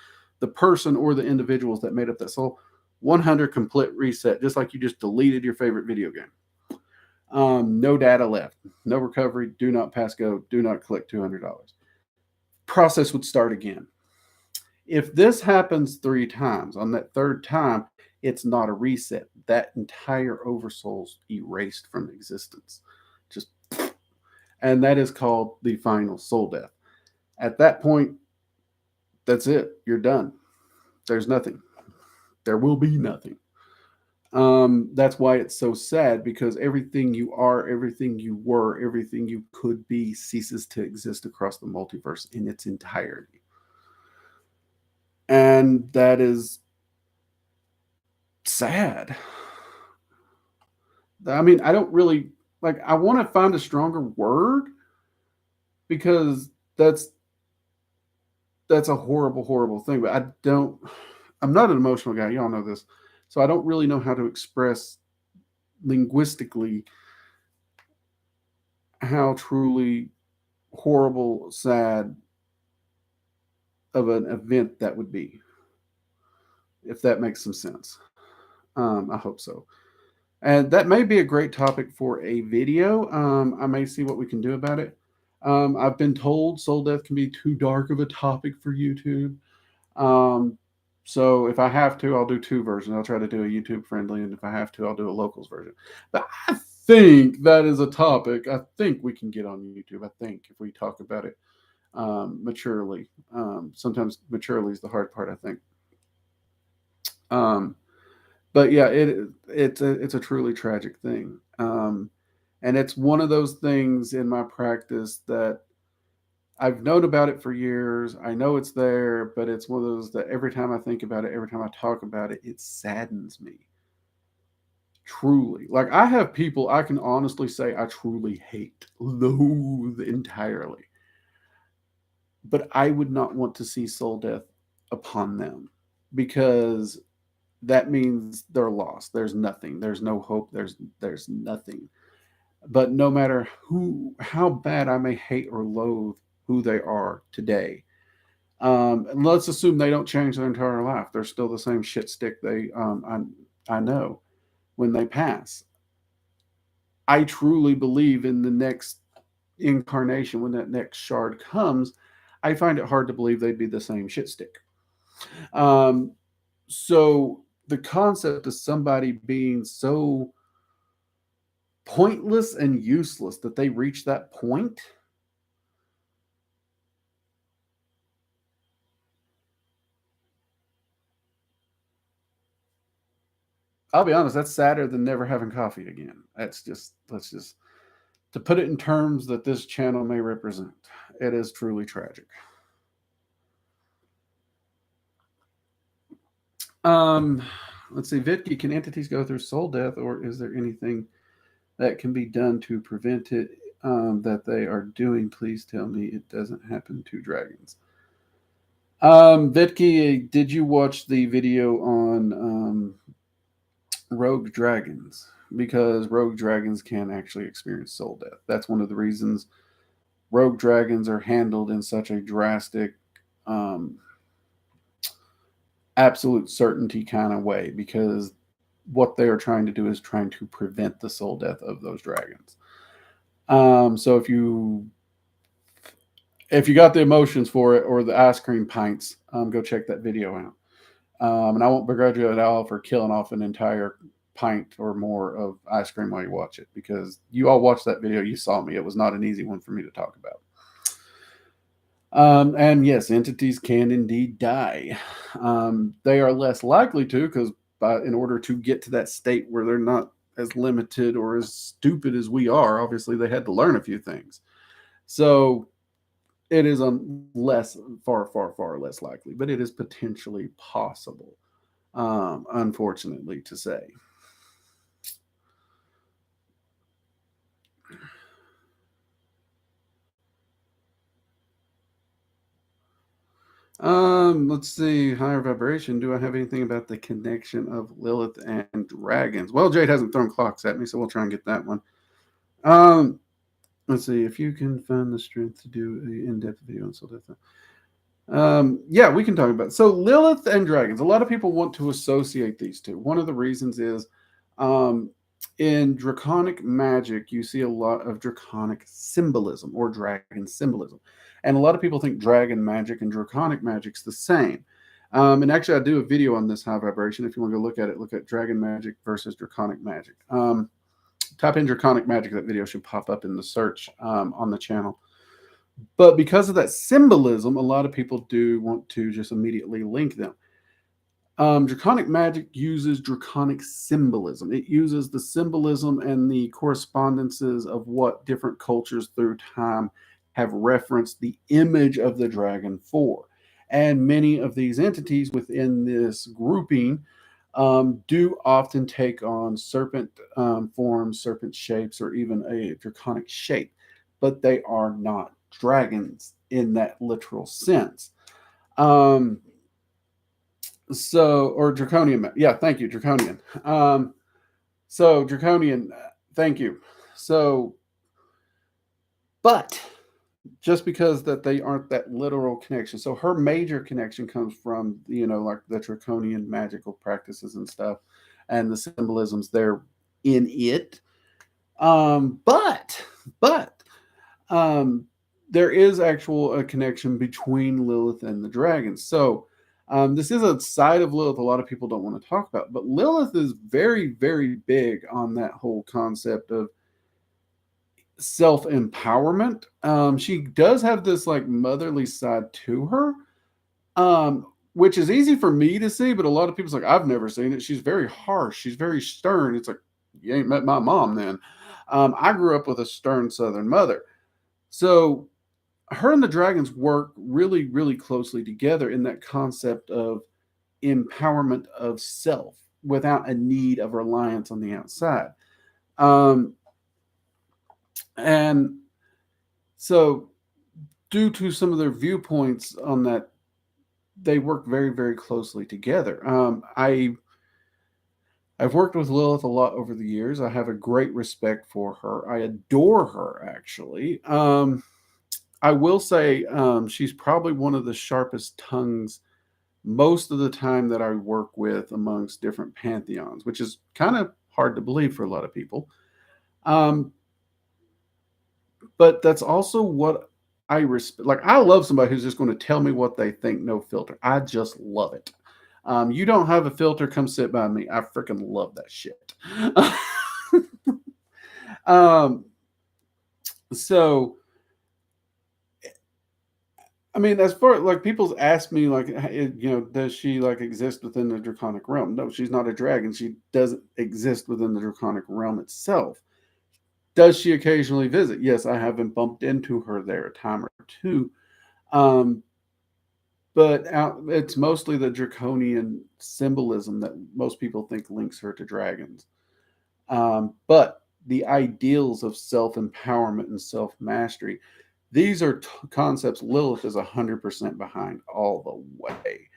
the person or the individuals that made up that soul, 100 complete reset, just like you just deleted your favorite video game. No data left, no recovery, do not pass go, do not collect $200. Process would start again. If this happens 3 times, on that third time, it's not a reset. That entire oversoul's erased from existence. Just, and that is called the final soul death. At that point, that's it. You're done. There's nothing. There will be nothing. That's why it's so sad, because everything you are, everything you were, everything you could be ceases to exist across the multiverse in its entirety. And that is sad. I mean, I don't really I want to find a stronger word, because that's a horrible, horrible thing. But I'm not an emotional guy. Y'all know this. So I don't really know how to express linguistically how truly horrible, sad of an event that would be, if that makes some sense. I hope so. And that may be a great topic for a video. I may see what we can do about it. I've been told soul death can be too dark of a topic for YouTube. So if I have to, I'll do 2 versions. I'll try to do a YouTube friendly, and if I have to, I'll do a locals version. But I think that is a topic I think we can get on YouTube. I think if we talk about it maturely. Sometimes maturely is the hard part, I think. But yeah, it's a truly tragic thing. And it's one of those things in my practice that I've known about it for years. I know it's there, but it's one of those that every time I think about it, every time I talk about it, it saddens me. Truly. Like, I have people I can honestly say I truly hate, loathe entirely. But I would not want to see soul death upon them, because that means they're lost. There's nothing. There's no hope. There's nothing. But no matter how bad I may hate or loathe who they are today, and let's assume they don't change their entire life. They're still the same shit stick I know when they pass. I truly believe in the next incarnation, when that next shard comes. I find it hard to believe they'd be the same shit stick. Um, so the concept of somebody being so pointless and useless that they reach that point, I'll be honest, that's sadder than never having coffee again. Let's just, to put it in terms that this channel may represent, it is truly tragic. Let's see, Vicky, can entities go through soul death, or is there anything that can be done to prevent it, that they are doing? Please tell me it doesn't happen to dragons. Vicky, did you watch the video on rogue dragons? Because rogue dragons can actually experience soul death. That's one of the reasons rogue dragons are handled in such a drastic, absolute certainty kind of way, because what they are trying to do is trying to prevent the soul death of those dragons. So if you got the emotions for it, or the ice cream pints, go check that video out. And I won't begrudge you at all for killing off an entire pint or more of ice cream while you watch it, because you all watched that video. You saw me. It was not an easy one for me to talk about. And yes, entities can indeed die. They are less likely to, because in order to get to that state where they're not as limited or as stupid as we are, obviously they had to learn a few things. So it is far less likely, but it is potentially possible, unfortunately to say. Let's see. Higher vibration. Do I have anything about the connection of Lilith and dragons? Well, Jade hasn't thrown clocks at me, so we'll try and get that one. Let's see if you can find the strength to do an in-depth video on soul death. Yeah, we can talk about it. So Lilith and dragons. A lot of people want to associate these two. One of the reasons is, in draconic magic, you see a lot of draconic symbolism, or dragon symbolism. And a lot of people think dragon magic and draconic magic's the same. And actually, I do a video on this high vibration. If you want to go look at it, look at dragon magic versus draconic magic. Type in draconic magic. That video should pop up in the search on the channel. But because of that symbolism, a lot of people do want to just immediately link them. Draconic magic uses draconic symbolism. It uses the symbolism and the correspondences of what different cultures through time have referenced the image of the dragon for. And many of these entities within this grouping do often take on serpent forms, serpent shapes, or even a draconic shape, but they are not dragons in that literal sense. Or draconian. Yeah, thank you, draconian. So draconian, thank you. So, but just because that they aren't that literal connection. So her major connection comes from, like the draconian magical practices and stuff, and the symbolisms there in it. But there is a connection between Lilith and the dragons. So this is a side of Lilith a lot of people don't want to talk about, but Lilith is very, very big on that whole concept of self-empowerment. She does have this like motherly side to her, which is easy for me to see, but a lot of people's like, I've never seen it. She's very harsh. She's very stern. It's like, you ain't met my mom then. I grew up with a stern Southern mother. So her and the dragons work really, really closely together in that concept of empowerment of self without a need of reliance on the outside. Um, and so, due to some of their viewpoints on that, they work very, very closely together. I've worked with Lilith a lot over the years. I have a great respect for her. I adore her, actually. I will say she's probably one of the sharpest tongues most of the time that I work with amongst different pantheons, which is kind of hard to believe for a lot of people. Um, but that's also what I respect. Like, I love somebody who's just going to tell me what they think, no filter. I just love it. You don't have a filter, come sit by me. I freaking love that shit. um, so, I mean, as far like people's asked me, like, does she like exist within the draconic realm? No, she's not a dragon. She doesn't exist within the draconic realm itself. Does she occasionally visit? Yes, I haven't bumped into her there a time or two. Um, but it's mostly the draconian symbolism that most people think links her to dragons. But the ideals of self empowerment and self mastery, these are concepts Lilith is 100% behind all the way.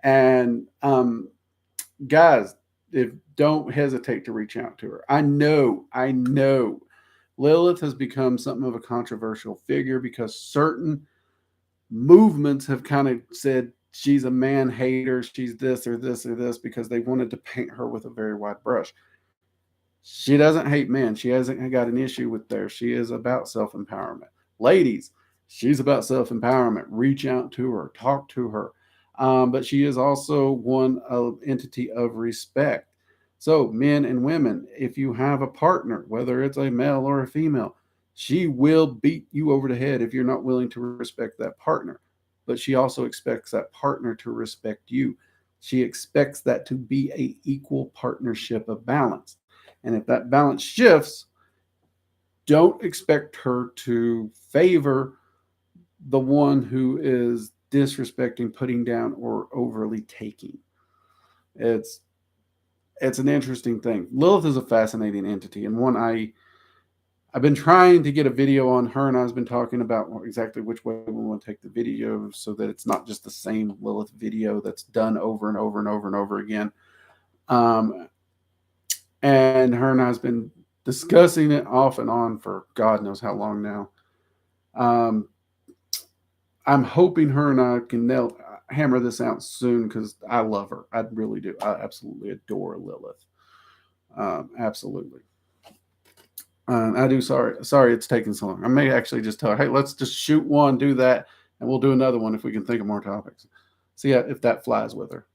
And guys, don't hesitate to reach out to her. I know Lilith has become something of a controversial figure because certain movements have kind of said she's a man hater, she's this or this or this, because they wanted to paint her with a very wide brush. She doesn't hate men. She hasn't got an issue with there. She is about self-empowerment. Ladies, she's about self-empowerment. Reach out to her, talk to her. But she is also one entity of respect. So, men and women, if you have a partner, whether it's a male or a female, she will beat you over the head if you're not willing to respect that partner. But she also expects that partner to respect you. She expects that to be an equal partnership of balance. And if that balance shifts, don't expect her to favor the one who is disrespecting, putting down, or overly taking. It's an interesting thing. Lilith is a fascinating entity, and one I've been trying to get a video on her, and I've been talking about exactly which way we want to take the video so that it's not just the same Lilith video that's done over and over and over and over again. And her and I's been discussing it off and on for God knows how long now. I'm hoping her and I can hammer this out soon because I love her. I really do. I absolutely adore Lilith. Absolutely. I do. Sorry it's taking so long. I may actually just tell her, hey, let's just shoot one, do that, and we'll do another one if we can think of more topics. See if that flies with her.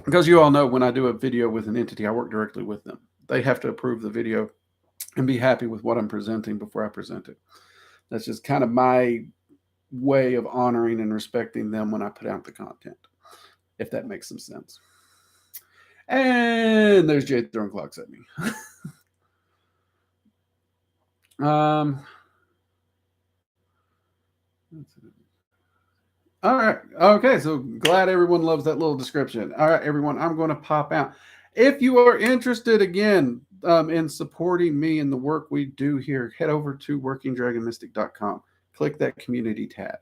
Because you all know when I do a video with an entity, I work directly with them. They have to approve the video and be happy with what I'm presenting before I present it. That's just kind of my way of honoring and respecting them when I put out the content, if that makes some sense. And there's Jade throwing clocks at me. All right. Okay. So glad everyone loves that little description. All right, everyone. I'm going to pop out. If you are interested again in supporting me and the work we do here, head over to workingdragonmystic.com. Click that community tab.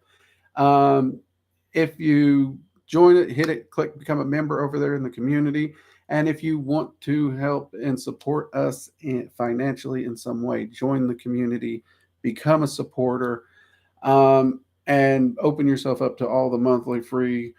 If you join it, hit it, click become a member over there in the community. And if you want to help and support us financially in some way, join the community, become a supporter. And open yourself up to all the monthly free,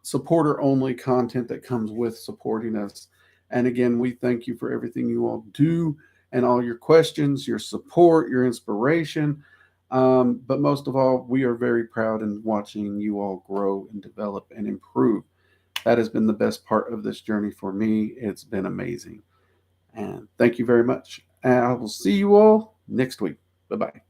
supporter only content that comes with supporting us. And again, we thank you for everything you all do and all your questions, your support, your inspiration. But most of all, we are very proud in watching you all grow and develop and improve. That has been the best part of this journey for me. It's been amazing. And thank you very much. And I will see you all next week. Bye-bye.